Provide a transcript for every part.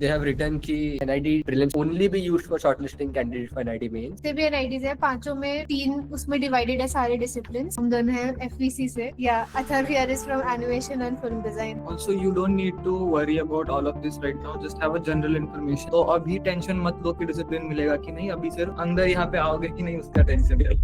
they have written कि NID prelims only be used for shortlisting candidates for NID mains. जितने भी NIDs है, पांचों में 3 उसमें डिवाइडेड है सारे डिसिप्लिन। हम दोनों हैं FVC से, या Atharva here is from animation and film design. Also, you don't need to worry about all of this right now. Just have a general information. तो अभी टेंशन मत लो कि डिसिप्लिन मिलेगा कि नहीं, अभी सिर्फ अंदर यहाँ पे आओगे कि नहीं उसका टेंशन है।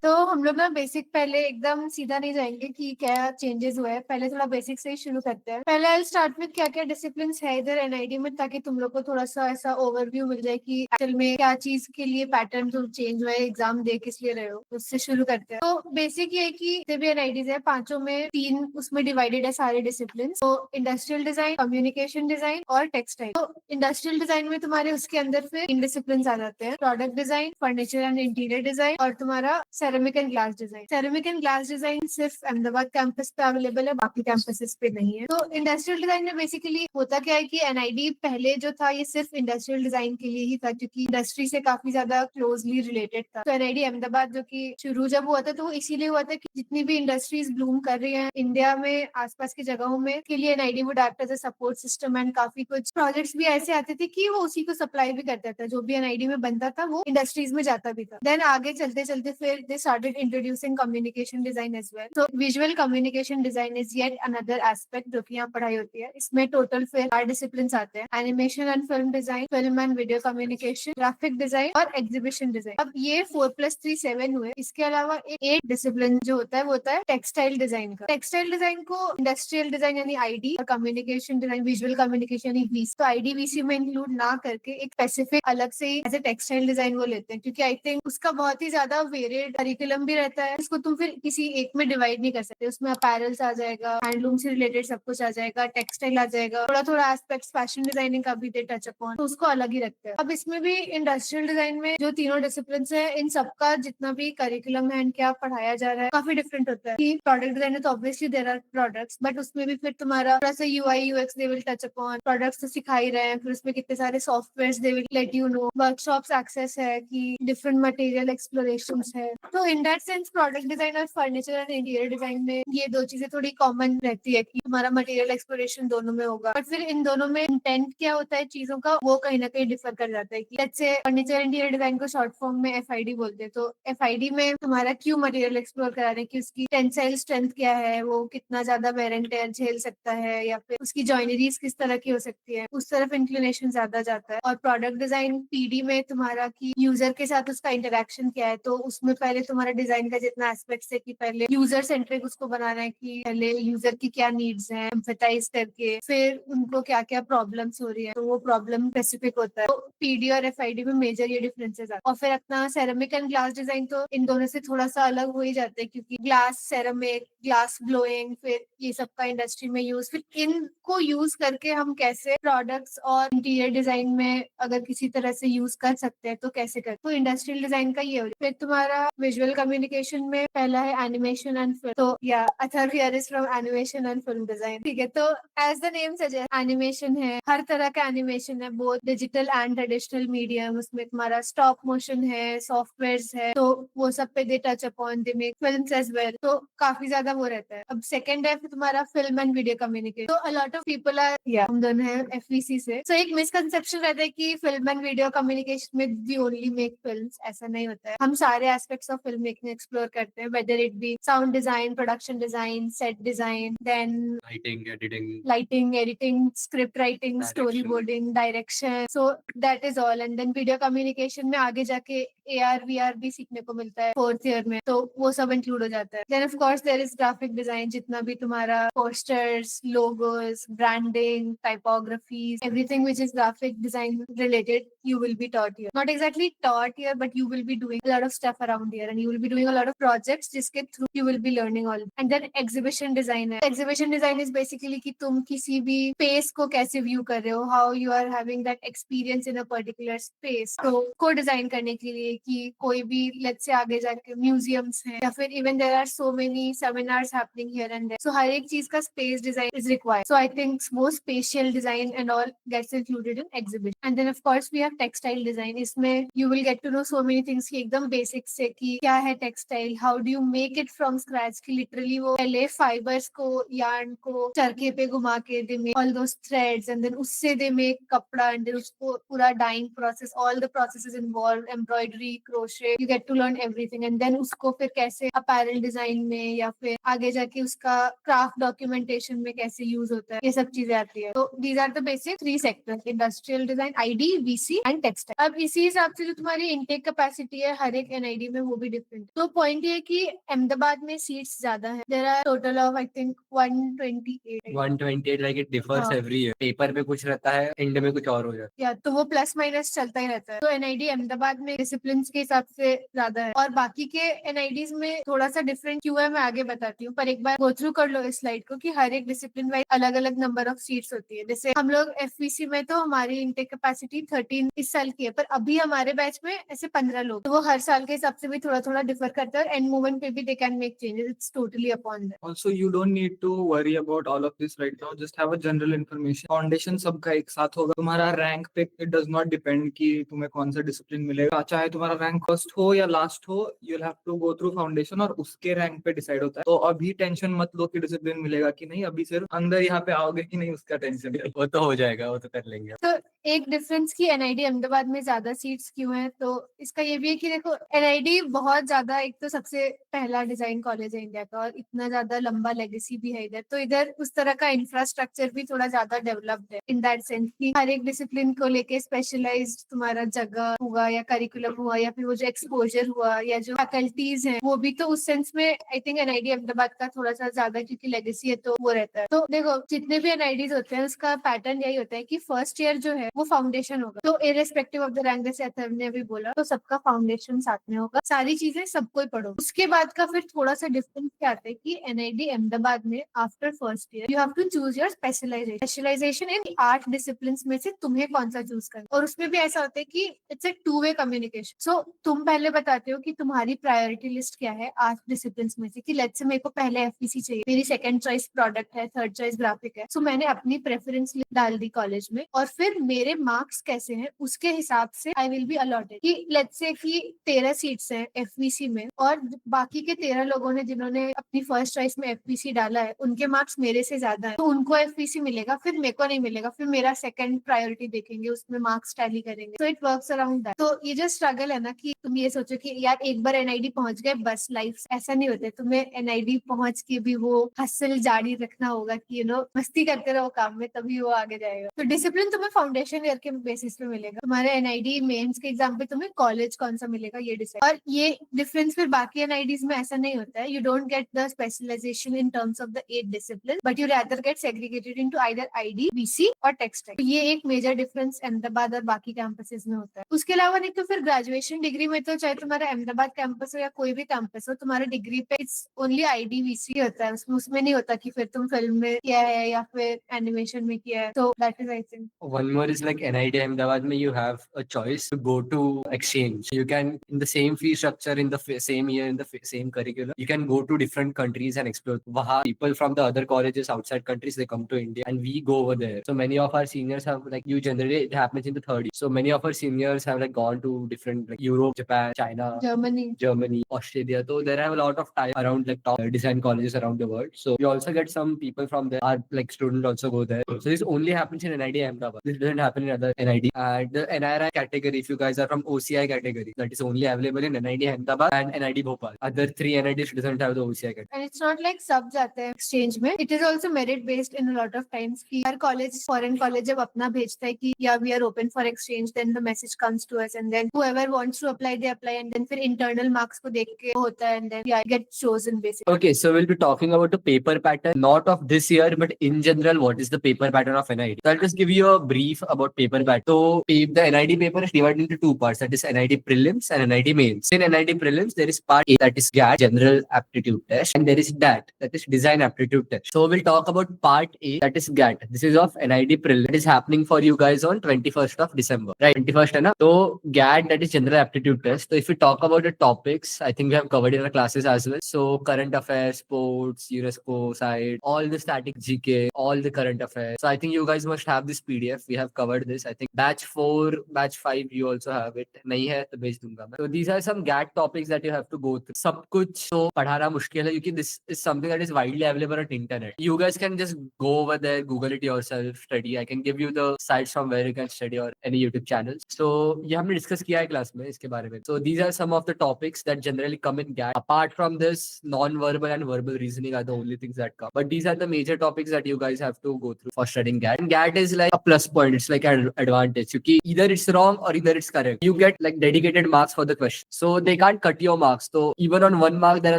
तो हम लोग ना बेसिक पहले एकदम सीधा नहीं जाएंगे कि क्या चेंजेस हुए हैं, पहले थोड़ा बेसिक से ही शुरू करते हैं। पहले आई स्टार्ट विद क्या क्या डिसिप्लिन है इधर NID में, ताकि तुम लोग को थोड़ा सा ऐसा ओवरव्यू मिल जाए कि एक्चुअल में क्या चीज के लिए पैटर्न जो चेंज हुआ है, एग्जाम दे किस लिए रहे हो। उससे शुरू करते हैं। तो बेसिक ये है कि जितने भी NIDs है, पांचों में 3 उसमें डिवाइडेड है सारे डिसिप्लिन। तो इंडस्ट्रियल डिजाइन, कम्युनिकेशन डिजाइन और टेक्सटाइल। तो इंडस्ट्रियल डिजाइन में तुम्हारे उसके अंदर फिर इन डिसिप्लिन आ जाते हैं, product design, furniture and interior design और तुम्हारा ceramic and glass design. Ceramic and glass design सिर्फ अहमदाबाद कैंपस पे अवेलेबल है, बाकी कैंपसेस पे नहीं है। तो इंडस्ट्रियल डिजाइन में बेसिकली होता क्या है कि NID पहले जो था ये सिर्फ इंडस्ट्रियल डिजाइन के लिए ही था, क्योंकि इंडस्ट्री से काफी ज्यादा क्लोजली रिलेटेड था। तो NID अहमदाबाद जो कि शुरू जब हुआ था तो वो इसीलिए हुआ था कि जितनी भी इंडस्ट्रीज ब्लूम कर रही है इंडिया में आसपास की जगहों में, के लिए NID would act as a support system. And काफी कुछ प्रोजेक्ट्स भी ऐसे आते थे कि वो उसी को सप्लाई भी करता था, जो भी NID में बनता था वो इंडस्ट्रीज में जाता भी था। देन आगे चलते चलते फिर they started introducing communication design as well. तो visual communication design is yet another aspect जो कि यहाँ पढ़ाई होती है। इसमें टोटल फिर 8 डिसिप्लिन आते हैं, animation and film design, film and video communication, graphic design और एग्जीबिशन डिजाइन। अब ये 4+3 7 हुए। इसके अलावा एक डिसिप्लिन जो होता है वो होता है टेक्सटाइल डिजाइन का। टेक्सटाइल डिजाइन को इंडस्ट्रियल डिजाइन यानी ID और कम्युनिकेशन डिजाइन विजुअल कम्युनिकेशन यानी VC, तो IDVC में इंक्लूड ना करके एक स्पेसिफिक अलग से ही एज ए टेक्सटाइल डिजाइन वो लेते हैं, क्योंकि आई थिंक उसका बहुत ही ज्यादा वेरिएड करिकुलम भी रहता है। इसको तुम फिर किसी एक में डिवाइड नहीं कर सकते। उसमें अपैरल्स आ जाएगा, हैंडलूम से रिलेटेड सब कुछ आ जाएगा, टेक्सटाइल आ जाएगा, थोड़ा थोड़ा एस्पेक्ट्स फैशन डिजाइनिंग का भी दे टच अपॉन, तो उसको अलग ही रखते हैं। अब इसमें भी इंडस्ट्रियल डिजाइन में जो तीनों डिसिप्लिन है, इन सबका जितना भी करिकुलम है, क्या पढ़ाया जा रहा है, काफी डिफरेंट होता है। कि प्रोडक्ट डिजाइन है तो obviously there are products, but उसमें भी फिर तुम्हारा थोड़ा सा UI UX they will touch upon, products तो सिखा ही रहे हैं, फिर उसमें कितने सारे software they will let you know, workshops access है कि डिफरेंट मटेरियल एक्सप्लोरेशन है। तो in that sense product design और फर्नीचर एंड इंटीरियर डिजाइन में ये दो चीजें थोड़ी कॉमन रहती है कि तुम्हारा मटेरियल एक्सप्लोरेशन दोनों में होगा, बट फिर इन दोनों में इंटेंट क्या होता है चीजों का, वो कहीं ना कहीं डिफर कर जाता है। कि let's say furniture interior design को शॉर्ट फॉर्म में FID बोलते हैं। तो FID में तुम्हारा क्यों मटेरियल एक्सप्लोर करा रहे हैं कि उसकी टेंसाइल स्ट्रेंथ क्या है, वो कितना ज्यादा वेयर एंड टेयर झेल सकता है, या फिर उसकी जॉइनरीज किस तरह की हो सकती है, उस तरफ इंक्लिनेशन ज्यादा जाता है। और प्रोडक्ट डिजाइन PD में तुम्हारा की यूजर के साथ उसका इंटरेक्शन क्या है, तो उसमें पहले तुम्हारा डिजाइन का जितना एस्पेक्ट है कि पहले यूजर सेंट्रिक उसको बनाना है, कि पहले यूजर की क्या नीड्स हैं एम्फेटाइज करके, फिर उनको क्या क्या प्रॉब्लम्स हो रही है, तो वो प्रॉब्लम स्पेसिफिक होता है। तो PD और FID में मेजर ये डिफरेंसेस आते हैं। और फिर अपना सेरेमिक एंड ग्लास डिजाइन तो इन दोनों से थोड़ा सा अलग हो ही जाता है, क्योंकि ग्लास, सेरेमिक, ग्लास ब्लोइंग, फिर ये सब का इंडस्ट्री में यूज, फिर इनको यूज करके हम कैसे प्रोडक्ट्स और इंटीरियर डिजाइन में अगर किसी तरह से यूज कर सकते हैं तो कैसे करते, तो इंडस्ट्रियल डिजाइन का ये हो। फिर तुम्हारा विजुअल कम्युनिकेशन में पहला है एनिमेशन एंड फिल्म। तो या Atharva here is from animation and film design, ठीक है। तो as the name suggest, animation है, हर तरह का एनिमेशन है, both digital and traditional medium. उसमें तुम्हारा स्टॉप मोशन है, सॉफ्टवेयर है, तो वो सब पे they touch upon, they make films as well, तो काफी ज्यादा वो रहता है। अब सेकंड है तुम्हारा फिल्म एंड वीडियो कम्युनिकेशन। तो a lot of people are, या हम दोनों हैं FVC से, तो एक मिसकंसेप्शन रहता है कि फिल्म एंड वीडियो कम्युनिकेशन में वी ओनली मेक फिल्म्स। ऐसा नहीं होता है, हम सारे aspects of film making explore करते हैं, whether it be sound design, production design, set design, then lighting, editing, script writing, story boarding, direction, so that is all. And then video communication में आगे जाके AR VR भी सीखने को मिलता है 4th ईयर में, तो वो सब इंक्लूड हो जाता है। Then of course there is graphic design, जितना भी तुम्हारा posters, logos, branding, typographies, everything which is graphic design related, you will be taught here. Not exactly taught here, but you will be doing a lot of stuff around here, and you will be doing a lot of projects जिसके through you will be learning all. And then exhibition design है. Exhibition design is basically कि तुम किसी भी space को कैसे view कर रहे हो, how you are having that experience in a particular space. तो को डिजाइन करने के लिए कि कोई भी लेट्स से आगे जाके म्यूजियम्स हैं या फिर even there are so many seminars happening here and there, so हर एक चीज का space design is required. So I think वो spatial design and all gets included in exhibition. And then of course we have textile design. इसमें you will get to know so many things की एकदम basic से कि क्या है textile, how do you make it from scratch, की literally वो पहले फाइबर्स को यार्न को चरखे पे घुमा के they make all those threads and then उससे दे मेक कपड़ा एंड देन उसको पूरा dyeing process, all the processes involve, embroidery, crochet, you get to learn everything. And then उसको फिर कैसे अपैरल डिजाइन में या फिर आगे जाके उसका क्राफ्ट डॉक्यूमेंटेशन में कैसे यूज होता है, ये सब चीजें आती है. तो these are the basic 3 sectors: industrial design, ID, VC and textile. अब इसी हिसाब से जो तुम्हारी इनटेक कैपेसिटी है हर एक एनआईडी में वो भी डिफरेंट. तो पॉइंट ये है कि अहमदाबाद में सीट्स ज्यादा है. There are total of I think 128. 128 like it differs हाँ. every year. पेपर पे कुछ रहता है, एंड में कुछ और हो जाता या तो वो प्लस माइनस चलता ही रहता है. तो एनआईडी अहमदाबाद में डिसिप्लिन के हिसाब से ज्यादा है और बाकी के एनआईडीज में थोड़ा सा डिफरेंट क्यों है मैं आगे बताती हूँ. पर एक बार गो थ्रू कर लो इस स्लाइड को कि हर एक डिसिप्लिन वाइज अलग अलग नंबर ऑफ सीट्स होती है. जैसे हम लोग एफवीसी में तो हमारी इनटेक कैपेसिटी 13 इस साल की है, पर अभी हमारे बैच में ऐसे 15 लोग, तो वो हर साल के हिसाब से भी थोड़ा थोड़ा डिफर करता है. एंड मूवमेंट पे भी they can make changes. It's totally upon them. Also, you don't need to worry about all of this right now. Just have a general information. Foundation सबका एक साथ होगा. तुम्हारा रैंक पे it does not depend कि तुम्हें कौन सा डिसिप्लिन मिलेगा. चाहे तुम्हारा रैंक फर्स्ट हो या लास्ट हो, you'll have to go through foundation और उसके रैंक पे डिसाइड होता है. तो अभी टेंशन मत लो कि डिसिप्लिन मिलेगा कि नहीं. अभी सिर्फ अंदर यहाँ पे आओगे कि नहीं उसका टेंशन है. वो तो हो जाएगा, वो तो कर लेंगे. तो एक डिफरेंस की एनआईडी अहमदाबाद में ज्यादा सीट्स क्यों है, तो इसका ये भी है कि देखो एनआईडी बहुत ज्यादा, एक तो सबसे पहला डिजाइन कॉलेज है इंडिया का और इतना ज्यादा लंबा लेगेसी भी है इधर, तो इधर उस तरह का इंफ्रास्ट्रक्चर भी थोड़ा ज्यादा डेवलप्ड है इन दैट सेंस कि हर एक डिसिप्लिन को लेके स्पेशलाइज्ड तुम्हारा जगह हुआ या करिकुलम हुआ या फिर वो जो एक्सपोजर हुआ या जो फैकल्टीज हैं वो भी, तो उस सेंस में आई थिंक एनआईडी अहमदाबाद का थोड़ा सा ज्यादा क्योंकि लेगेसी है तो वो रहता है. तो देखो जितने भी एनआईडीज होते हैं उसका पैटर्न यही होता है कि फर्स्ट ईयर जो है वो फाउंडेशन होगा. तो इरेस्पेक्टिव ऑफ द रैंक, जैसे अथर्व ने अभी बोला, तो सबका फाउंडेशन साथ में होगा, सारी चीजें सबको ही पढ़ो. उसके बाद का फिर थोड़ा सा डिफरेंस क्या आता है कि एनआईडी अहमदाबाद में after first year you have to choose your specialisation in 8 discipline में से तुम्हें कौन सा चूज करना. और उसमें भी ऐसा होता है कि इट्स ए 2 वे कम्युनिकेशन. सो तुम पहले बताते हो कि तुम्हारी प्रायोरिटी लिस्ट क्या है 8 डिसिप्लिन में से, कि लेट्स से मेरे को पहले एफपीसी चाहिए, मेरी सेकंड चॉइस प्रोडक्ट है, थर्ड चॉइस ग्राफिक है. सो मैंने अपनी प्रेफरेंस डाल दी कॉलेज में और फिर मेरे मार्क्स कैसे हैं उसके हिसाब से आई विल बी अलॉटेड. कि लेट्स से कि 13 सीट्स हैं एफवीसी में और बाकी के 13 लोगों ने जिन्होंने अपनी फर्स्ट चॉइस में एफपीसी डाला है उनके मार्क्स मेरे से ज्यादा है, तो उनको एफपीसी मिलेगा, फिर मेरे को नहीं मिलेगा. फिर मेरा सेकंड प्रायोरिटी देखेंगे, उसमें मार्क्स टैली करेंगे. तो इट वर्क्स अराउंड दैट. तो ये जो स्ट्रगल है ना कि तुम ये सोचो कि यार एक बार एनआईडी पहुंच गए बस लाइफ, ऐसा नहीं होता. तुम्हें एनआईडी पहुंच के भी वो हसल जारी रखना होगा कि यू नो मस्ती करते रहो काम में, तभी वो आगे जाएगा. तो डिसिप्लिन तुम्हें फाउंडेशन ईयर के बेसिस पे मिलेगा. तुम्हारे एनआईडी मेंस के एग्जाम पे तुम्हें कॉलेज कौन सा मिलेगा ये डिसाइड. और ये डिफरेंस फिर बाकी एनआईडीज में ऐसा नहीं होता है. You don't get the specialisation in terms of the 8 discipline but you rather get segregated into either ID, VC और टेक्सटाइल. तो ये एक मेजर डिफरेंस अहमदाबाद और बाकी कैंपसेस में होता है. उसके अलावा नहीं तो फिर ग्रेजुएशन डिग्री में तो चाहे तुम्हारा अहमदाबाद कैंपस हो या कोई भी कैंपस हो, तुम्हारा डिग्री पे इट्स ओनली आईडी वीसी होता है. उसमें नहीं होता कि फिर तुम फिल्म में किया है या फिर एनिमेशन में किया है. तो that is I think. One more is like NIT Ahmedabad mein you have a choice to go to exchange. You can, in the same fee structure, in the same year, in the same curriculum, you can go to different countries and explore. Waha people from the other colleges outside countries, they come to India and we go over there. So many of our seniors have like, you generally, it happens in the third year. So many of our seniors have like gone to different like Europe, Japan, China, Germany, Australia. So there are a lot of time around like top design colleges around the world. So we also get some people from there. Our like students also go there. So this only happens in NIT Ahmedabad. This doesn't happen in other NIT. And the NIRI category, if you guys are from OCI category, that is only available in NIT Ahmedabad and NIT Bhopal. Other 3 NITs doesn't have the OCI category. And it's not like सब जाते हैं exchange में. It is also merit based in a lot of times कि हर college, foreign college जब अपना भेजता है कि yeah we are open for exchange, then the message comes to us and then whoever wants to apply they apply and then फिर internal marks को देख के होता है and then yeah get chosen basically. Okay, so we'll be talking about the paper pattern, not of this year, but in general, what is the paper pattern of NIT? So I'll just give you a brief about paper pattern. So the NIT paper is divided into 2 parts, that is NIT prelims and NIT mains. In NIT prelims, there is part A, that is GAT, General Aptitude Test, and there is DAT, that is Design Aptitude Test. So we'll talk about part A, that is GAT. This is of NIT prelims. That is happening for you guys on 21st of December, right? 21st है ना? So GAT, that is general aptitude test. So if we talk about the topics, I think we have covered in our classes as well. So current affairs, sports, UNESCO side, all the static GK, all the current affairs. So I think you guys must have this PDF. We have covered this. I think batch 4, batch 5, you also have it. नहीं है तो भेज दूंगा मैं. So these are some GAT topics that you have to go through. सब कुछ तो पढ़ाना मुश्किल है क्योंकि this is something that is widely available on internet. You guys can just go over there, Google it yourself, study. I can give you the sites from where you can study or any YouTube channels. So ये हमने discuss किया है class में इसके बारे में. So these are some of the topics that generally come in GAT. Apart from this, non-verbal and verbal reasoning are the only things that come. But these are the major topics that you guys have to go through for studying GAT. And GAT is like a plus point. It's like an advantage. क्योंकि either it's wrong or either it's correct. You get like dedicated marks for the question. So they can't cut your marks. So even on 1 mark, there are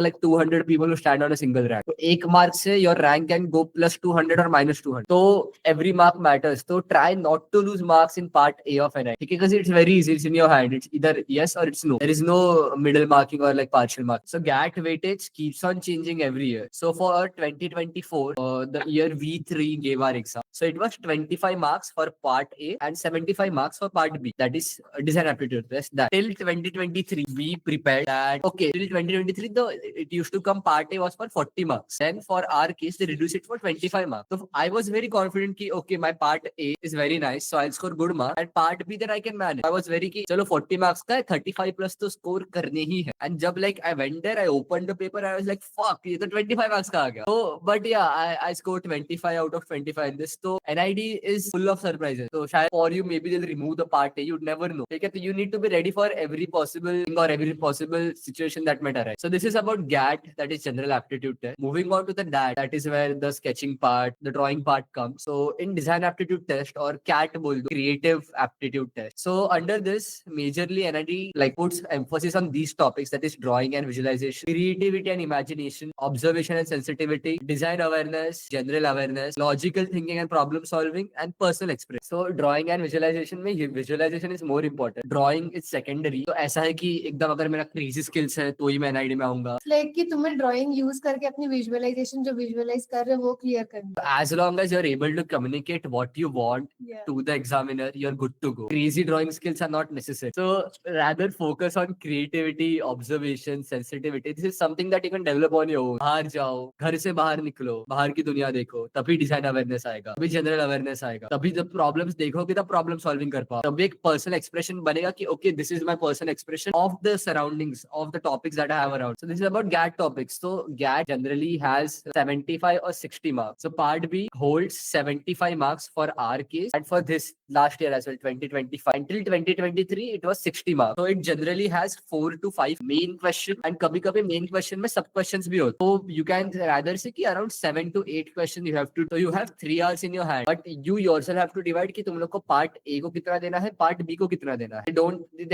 like 200 people who stand on a single rank. So 1 mark से your rank can go plus 200 or minus 200. So every mark matters. So try not to lose marks in part A of NIT. Because it's very easy. It's in your hand. It's either yes or it's no. There is no middle marking or like partial marking. So GAT weightage keeps on changing every year. So for 2024, the year V3 gave our exam. So it was 25 marks for part A and 75 marks for part B. That is design aptitude test. That till 2023 we prepared that. Okay, till 2023 it used to come part A was for 40 marks. Then for our case they reduced it for 25 marks. So I was very confident कि okay my part A is very nice, so I'll score good marks. And part B then I can manage. I was very कि चलो 40 marks का है, 35 plus तो score करने ही है. And जब like I went there, I opened the paper, I was like fuck ये तो 25 marks का आ गया. So but yeah, I scored 25 out of 25 in this. So NID is full of surprises. So शायद for you maybe they'll remove the part A, you'd never know. ठीक है, तो you need to be ready for every possible thing or every possible situation that might arise. So this is about GAT, that is general aptitude test. Moving on to the DAT, that is where the sketching part, the drawing part comes. So in design aptitude test or CAT बोल दो, creative aptitude test. So under this, majorly NID like puts emphasis on these topics, that is drawing and visualization, creativity and imagination, observation and sensitivity, design awareness, general awareness, logical thinking and problem solving, and personal expression. So drawing and visualization में visualization is more important. Drawing is secondary. तो ऐसा है कि एकदम अगर मेरा crazy skills है तो ही मैं NID में आऊंगा. लाइक कि तुम्हें ड्राइंग यूज करके अपनी विजुअलाइजेशन जो विजुअलाइज कर रहे हो वो क्लियर करनी है. As long as you're able to communicate what you want Yeah. to the examiner, you're good to go. Crazy drawing skills are not necessary. So rather focus on creativity, observation, sensitivity. This is something that you can develop on your own. बाहर जाओ, घर से बाहर निकलो, बाहर की दुनिया देखो, तभी डिजाइन अवेयरनेस आएगा, तभी जनरल अवेयरनेस आएगा, तभी जब प्रॉब्लम्स देखोगे तब प्रॉब्लम सॉल्विंग कर पाओ, तभी एक पर्सनल एक्सप्रेशन बनेगा कि okay this is my personal expression of the surroundings of the topics that I have around. So this is about GAT topics. So GAT generally has 75 or 60 marks. So part B holds 75 marks for our case, and for this last year as well, 2025 until 2023 it was 60 marks. So it generally has 4 to 5 main question, and कभी-कभी main question में sub questions भी होते. So you can rather say कि around 7 to 8 questions you have to. So you have 3 hours in your hand, but you yourself have to divide कि तुम लोग को part A को कितना देना है, part B को कितना देना है.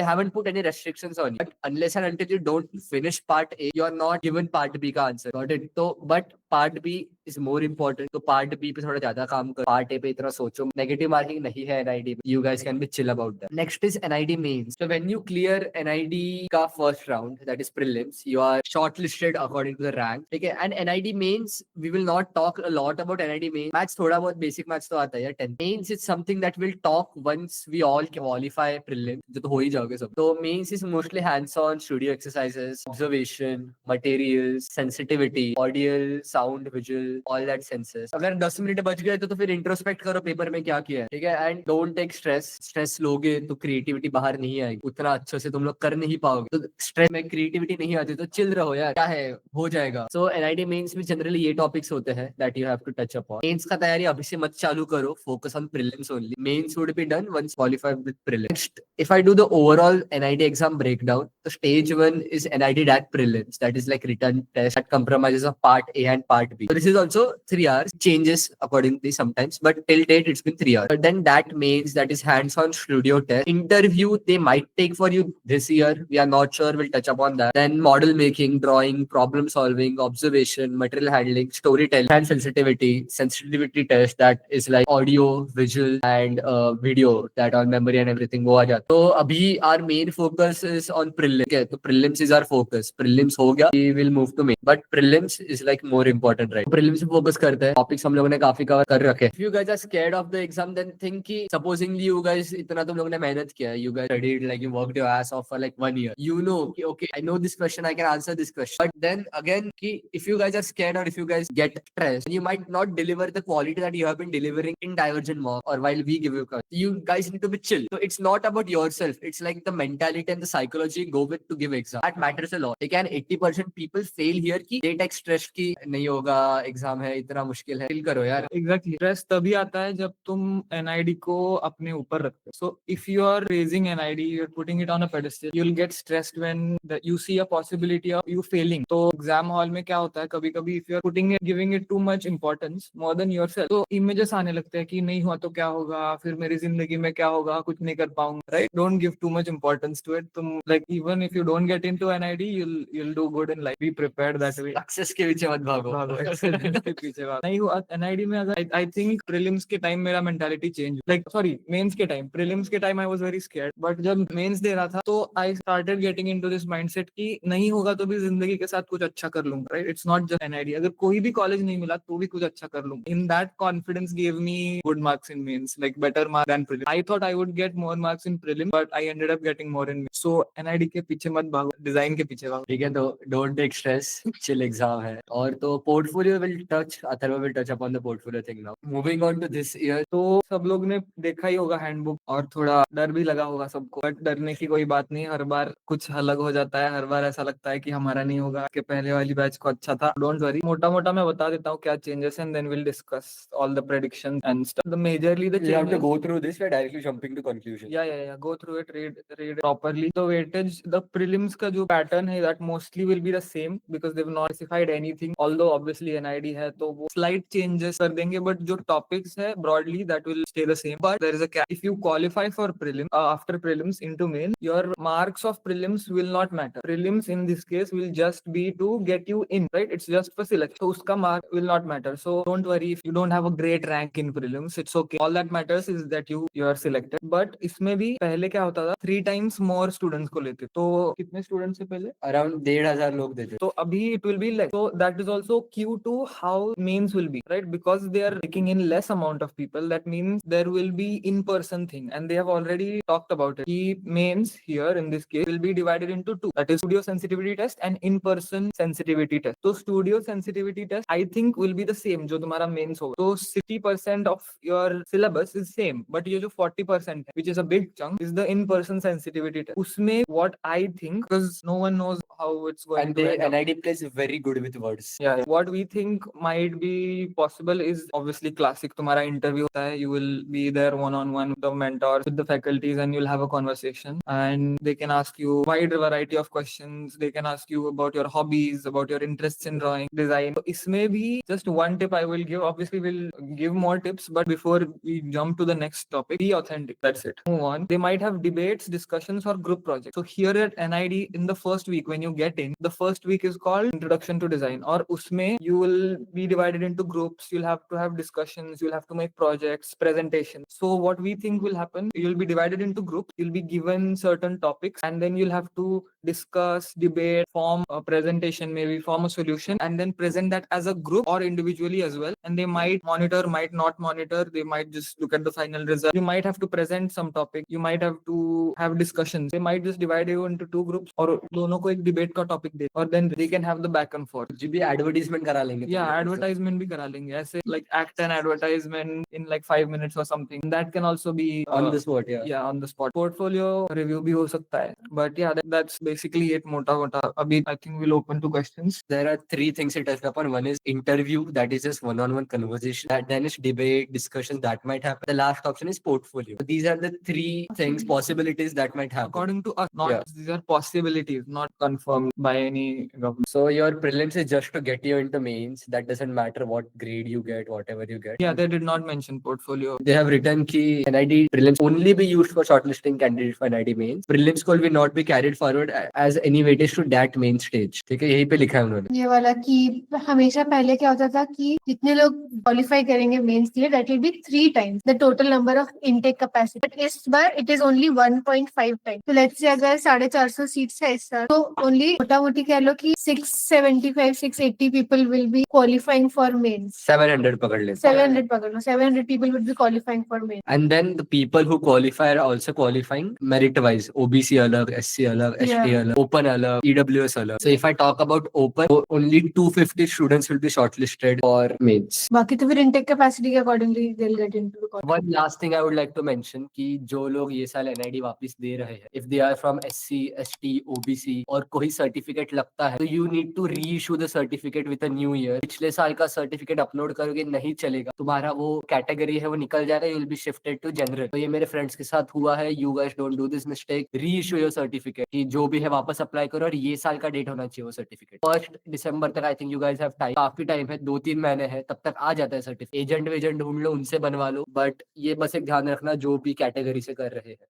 They haven't put any restrictions on you. But unless and until you don't finish part A, you are not given part B का answer. Got it? तो but part B is more important. तो part B पे थोड़ा ज्यादा काम करो. Part A पे इतना सोचो. Negative marking नहीं है NID में. You guys can be chill about that. Next is NID mains. So when you clear NID का first round, that is prelims, you are shortlisted according to the rank. ठीक है? And NID mains, we will not talk a lot about NID mains. Maths थोड़ा बहुत basic maths तो आता है 10th. Mains is something that we'll talk once we all qualify prelims. जो तो हो ही जाओगे सब. तो mains is mostly hands-on studio exercises, observation, materials, sensitivity, audio, sound, visual, all that senses. अगर 10 मिनट बच गए तो फिर इंट्रोस्पेक्ट करो पेपर में क्या किया है. ठीक है? एंड डोंट टेक स्ट्रेस लोगे तो क्रिएटिविटी बाहर नहीं आएगी, उतना अच्छे से तुम लोग कर नहीं पाओगे. तो स्ट्रेस में क्रिएटिविटी नहीं आती तो चिल रहो यार, क्या है हो जाएगा. सो NID मेंस में जनरली ये टॉपिक्स होते हैं that you have to touch upon. Mains का तैयारी अभी से मत चालू करो, focus on prelims only. Mains would be done once qualified with prelims. Next, if I do the overall NID exam breakdown, the stage 1 is NID DAT prelims, that is like written test that compromises of part A and part B. So this is also 3 hours, changes accordingly sometimes, but till date it's been 3 hours. But then that means that is hands-on studio test. Interview they might take for you this year, we are not sure, we'll touch upon that. Then model making, drawing, problem solving, observation, material handling, storytelling, and sensitivity test, that is like audio, visual, and video, that on memory and everything वो आ जाता. तो अभी our main focus is on prelims. Okay, तो prelims is our focus. Prelims हो गया, we will move to main, but prelims is like more important. Important right. Prelims पे focus करते हैं, टॉपिक्स हम लोगों ने काफी कवर कर रखे। If you guys are scared of the exam then think कि सपोजिंगली यू गाइस इतना तुम लोगों ने मेहनत किया है, you guys studied like you worked your ass off for like 1 year, you know कि okay I know this question, I can answer this question, but then again कि if you guys are scared or if you guys get stressed you might not deliver the quality that you have been delivering in Divergent mock or while we give you guys need to be chill. So it's not about yourself, it's like the mentality and the psychology go with to give exam that matters a lot. Again 80% people fail here कि they take stress कि नहीं होगा, exam है इतना मुश्किल है, chill करो यार। एग्जैक्टली स्ट्रेस तभी आता है जब तुम एनआईडी को अपने ऊपर रखते हो. So if you are raising NID, you are putting it on a pedestal, you will get stressed when you see a possibility of you failing. तो एग्जाम हॉल में क्या होता है, कभी कभी if you are putting it, giving it too much importance more than yourself, तो images आने लगते हैं कि नहीं हुआ तो क्या होगा, फिर मेरी जिंदगी में क्या होगा, कुछ नहीं कर पाऊंगा. Right, don't give too much importance to it. तुम like even if you don't get into NID, you'll do good in life. Be prepared that way. Success के पीछे मत भागो। के पीछे बात नहीं हुआ एनआईडी में. अगर आई थिंक प्रीलिम्स के टाइम मेरा mentality change, like sorry mains के टाइम, प्रीलिम्स के time I was very scared, but जब मेंस दे रहा था तो I started getting into this mindset कि नहीं होगा तो भी जिंदगी के साथ कुछ अच्छा कर लूंगा. Right, it's not just NID. अगर कोई भी कॉलेज नहीं मिला तो भी कुछ अच्छा कर लूंगा. In that confidence give me good marks in mains, like better marks than prelims. I thought I would get more marks in prelims but I ended up getting more in. So NID के पीछे मत भागो, design के पीछे भागो. ठीक है, तो don't take stress, chill exam है. और तो portfolio will touch, Atharva will touch upon the portfolio thing now. Moving on to this year. तो सब लोग ने देखा ही होगा हैंडबुक और थोड़ा डर भी लगा होगा सबको, बट डरने की कोई बात नहीं. हर बार कुछ अलग हो जाता है, हर बार ऐसा लगता है कि हमारा नहीं होगा, कि पहले वाली बैच को अच्छा था. डोंट वरी, मोटा मोटा मैं बता देता हूँ क्या changes and then will discuss all the prediction and stuff. The majorly the You have to changes, go through this. We are directly jumping to conclusion. yeah, go through it, read properly. The weightage, the prelims का जो pattern है, that mostly will be the same because they've not specified anything. Although obviously NID है तो वो slight changes कर देंगे, but जो topics है broadly that will stay the same. But there is a cap. If you qualify for prelim after prelims into main, your marks of prelims will not matter. Prelims in this case will just be to get you in, right? It's just for selection. So उसका mark will not matter. So don't worry if you don't have a great rank in prelims. It's okay. All that matters is that you are selected. But इसमें भी पहले क्या होता था, 3 times more students को लेते. तो कितने students से पहले? Around 1,500 लोग देते. तो अभी it will be less. So that is also cue to how mains will be, right? Because they are taking in less amount of people. That means there will be in-person thing, and they have already talked about it. Key mains here in this case will be divided into 2. That is studio sensitivity test and in-person sensitivity test. So studio sensitivity test I think will be the same जो तुम्हारा mains होगा. So 60% of your syllabus is same, but ये जो 40% है, which is a big chunk, is the in-person sensitivity test. उसमें what I think, because no one knows how it's going And to they end up. NID plays very good with words. Yeah. What we think might be possible is obviously classic. तुम्हारा interview होता है, you will be there one-on-one with the mentors, with the faculties, and you'll have a conversation. And they can ask you wide variety of questions. They can ask you about your hobbies, about your interests in drawing, design. So इसमें भी just one tip I will give. Obviously, we'll give more tips, but before we jump to the next topic, be authentic. That's it. Move on. They might have debates, discussions, or group projects. So here at NID, in the first week when you get in, the first week is called Introduction to Design. Or usme you will be divided into groups. You'll have to have discussions. You'll have to make projects, presentations. So what we think will happen, you'll be divided into groups. You'll be given certain topics, and then you'll have to discuss, debate, form a presentation, maybe form a solution, and then present that as a group or individually as well. And they might monitor, might not monitor. They might just look at the final result. You might have to present some topic. You might have to have discussions. They might just divide you into 2 groups, और दोनों को एक debate का topic दे, और then they can have the back and forth. जी भी advertisement करा लेंगे. Yeah, advertisement भी करा लेंगे. ऐसे like act an advertisement in like 5 minutes or something. That can also be On the spot, yeah. Yeah, on the spot. Portfolio review भी हो सकता है. But yeah, that's basically it. मोटा मोटा. अभी I think we'll open to questions. There are 3 things to touch upon. One is interview, that is just one-on-one conversation. Then is debate, discussion that might happen. The last option is portfolio. So these are the 3 things, possibilities that might happen. According to us, not Yeah. these are possibilities, not confirmed by any government. So your prelims is just to get you into mains. That doesn't matter what grade you get, whatever you get. Yeah, they did not mention portfolio. They have written ki NID prelims only be used for shortlisting candidates for NID mains. Prelims will not be carried forward as any weightage to that main stage. ठीक है, यही पे लिखा है उन्होंने. ये वाला कि हमेशा पहले क्या होता था कि जितने लोग क्वालिफाई करेंगे मेंस के लिए that will be 3 times the total number of intake capacity, but इस बार इट इज ओनली 1.5 टाइम. तो लेट्स से अगर 450 सीट्स है इस साल, तो ओनली मोटा मोटी कह लो कि 675 680 people will be qualifying for mains. 700 पकड़ लेते 700 पकड़ लो, 700 people would be qualifying for mains. and then the people who qualify are also qualifying merit wise. OBC अलग, SC अलग, ST Yeah. अलग, open अलग, EWS अलग. So if I talk about open, only 250 students will be shortlisted for mains. बाकी तो फिर intake capacity के accordingly they'll get into the college. One last thing I would like to mention कि जो लोग ये साल NID वापस दे रहे हैं, if they are from SC, ST, OBC और कोई सर्टिफिकेट लगता है, तो you need to reissue the certificate with a new year. पिछले साल का सर्टिफिकेट अपलोड करोगे नहीं चलेगा, तुम्हारा वो कैटेगरी है वो निकल जाएगा, you will be shifted to general. तो ये मेरे फ्रेंड्स के साथ हुआ है. You guys don't do this mistake. Reissue your certificate कि जो भी है वापस अप्लाई करो और ये साल का डेट होना चाहिए वो सर्टिफिकेट. 1 दिसंबर तक I think you guys have time. काफी टाइम है, 2-3 महीने है, तब तक आ जाता है सर्टिफिकेट. एजेंट वेजेंट ढूंढ लो, उनसे बनवा लो. बट ये बस एक ध्यान रखना जो भी कैटेगरी से कर रहे हैं.